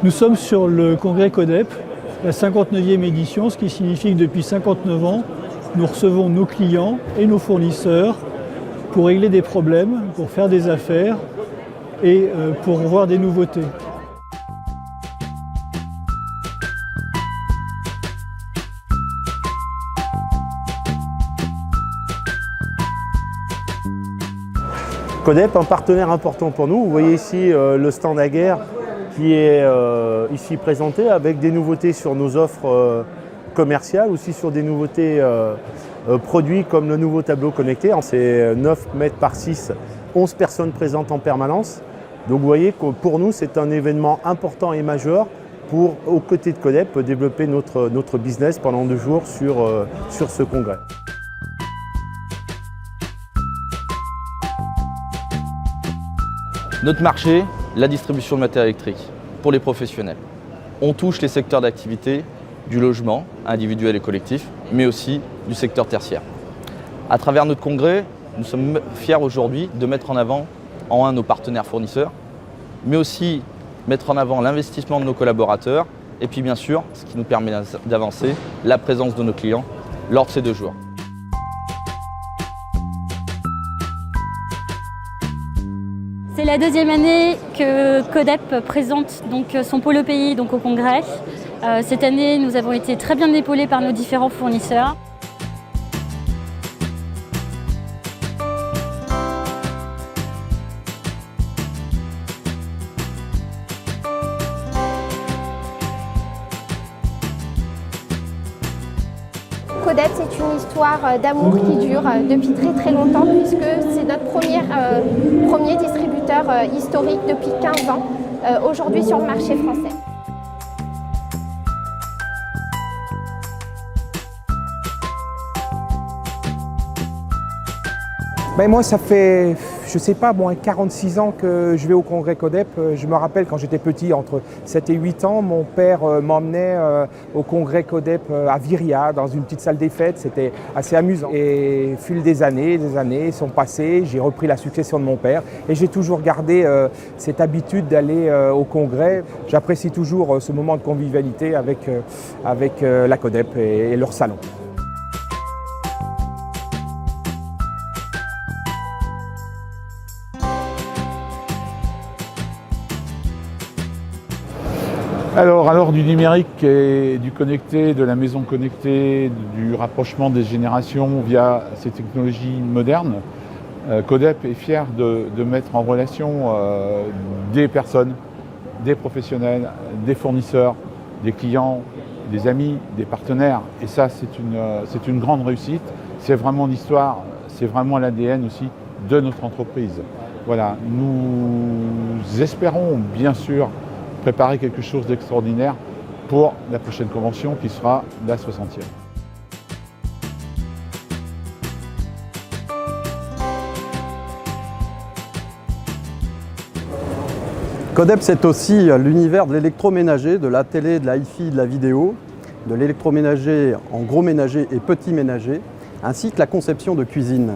Nous sommes sur le congrès CODEP, la 59e édition, ce qui signifie que depuis 59 ans, nous recevons nos clients et nos fournisseurs pour régler des problèmes, pour faire des affaires et pour voir des nouveautés. CODEP, un partenaire important pour nous. Vous voyez ici le stand Aguerre qui est ici présenté avec des nouveautés sur nos offres commerciales, aussi sur des nouveautés produits comme le nouveau tableau connecté. C'est 9 mètres par 6, 11 personnes présentes en permanence. Donc vous voyez que pour nous c'est un événement important et majeur pour, aux côtés de CODEP, développer notre business pendant 2 jours sur ce congrès. Notre marché, la distribution de matériel électrique pour les professionnels. On touche les secteurs d'activité du logement individuel et collectif, mais aussi du secteur tertiaire. À travers notre congrès, nous sommes fiers aujourd'hui de mettre en avant nos partenaires fournisseurs, mais aussi mettre en avant l'investissement de nos collaborateurs et puis bien sûr, ce qui nous permet d'avancer, la présence de nos clients lors de ces 2 jours. C'est la 2e année que CODEP présente donc son pôle pays au congrès. Cette année, nous avons été très bien épaulés par nos différents fournisseurs. CODEP, c'est une histoire d'amour qui dure depuis très longtemps puisque c'est notre premier distributeur historique depuis 15 ans aujourd'hui sur le marché français. Moi, ça fait, je sais pas, 46 ans que je vais au congrès CODEP. Je me rappelle quand j'étais petit, entre 7 et 8 ans, mon père m'emmenait au congrès CODEP à Viria, dans une petite salle des fêtes. C'était assez amusant. Et au fil des années sont passées, j'ai repris la succession de mon père et j'ai toujours gardé cette habitude d'aller au congrès. J'apprécie toujours ce moment de convivialité avec la CODEP et leur salon. Alors, à l'heure du numérique et du connecté, de la maison connectée, du rapprochement des générations via ces technologies modernes, CODEP est fier de mettre en relation des personnes, des professionnels, des fournisseurs, des clients, des amis, des partenaires. Et ça, c'est une grande réussite. C'est vraiment l'histoire, c'est vraiment l'ADN aussi de notre entreprise. Voilà, nous espérons bien sûr préparer quelque chose d'extraordinaire pour la prochaine convention qui sera la 60e. CODEP, c'est aussi l'univers de l'électroménager, de la télé, de la hi-fi, de la vidéo, de l'électroménager en gros ménager et petit ménager, ainsi que la conception de cuisine.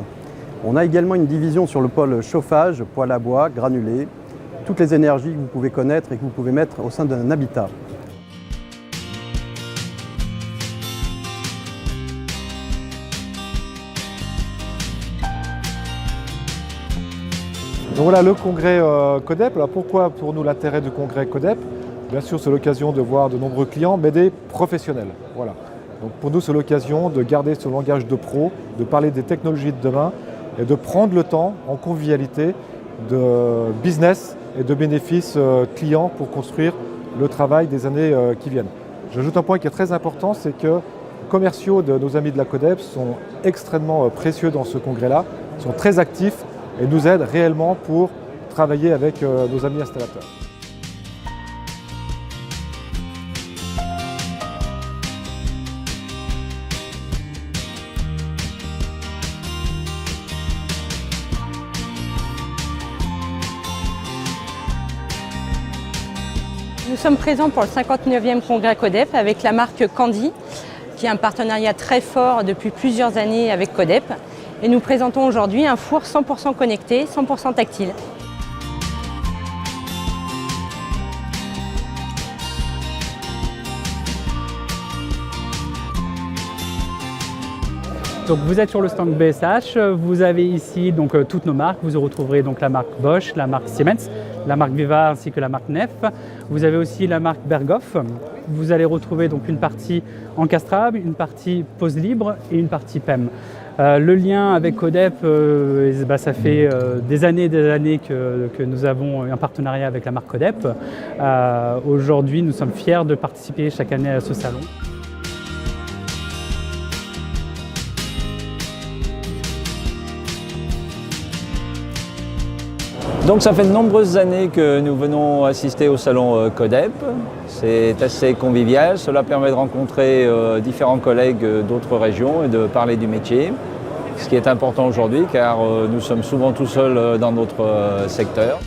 On a également une division sur le pôle chauffage, poêle à bois, granulés, toutes les énergies que vous pouvez connaître et que vous pouvez mettre au sein d'un habitat. Donc voilà le congrès CODEP. Alors pourquoi pour nous l'intérêt du congrès CODEP? Bien sûr c'est l'occasion de voir de nombreux clients mais des professionnels. Voilà. Donc pour nous c'est l'occasion de garder ce langage de pro, de parler des technologies de demain et de prendre le temps en convivialité de business et de bénéfices clients pour construire le travail des années qui viennent. J'ajoute un point qui est très important, c'est que les commerciaux de nos amis de la CODEP sont extrêmement précieux dans ce congrès-là, sont très actifs et nous aident réellement pour travailler avec nos amis installateurs. Nous sommes présents pour le 59e congrès CODEP avec la marque Candy, qui a un partenariat très fort depuis plusieurs années avec CODEP. Et nous présentons aujourd'hui un four 100% connecté, 100% tactile. Donc vous êtes sur le stand BSH, vous avez ici donc toutes nos marques, vous retrouverez donc la marque Bosch, la marque Siemens, la marque Viva ainsi que la marque Neff. Vous avez aussi la marque Berghoff. Vous allez retrouver donc une partie encastrable, une partie pose libre et une partie PEM. Le lien avec Codep, ça fait des années que nous avons un partenariat avec la marque Codep. Aujourd'hui, nous sommes fiers de participer chaque année à ce salon. Donc ça fait de nombreuses années que nous venons assister au salon Codep. C'est assez convivial, cela permet de rencontrer différents collègues d'autres régions et de parler du métier. Ce qui est important aujourd'hui car nous sommes souvent tout seuls dans notre secteur.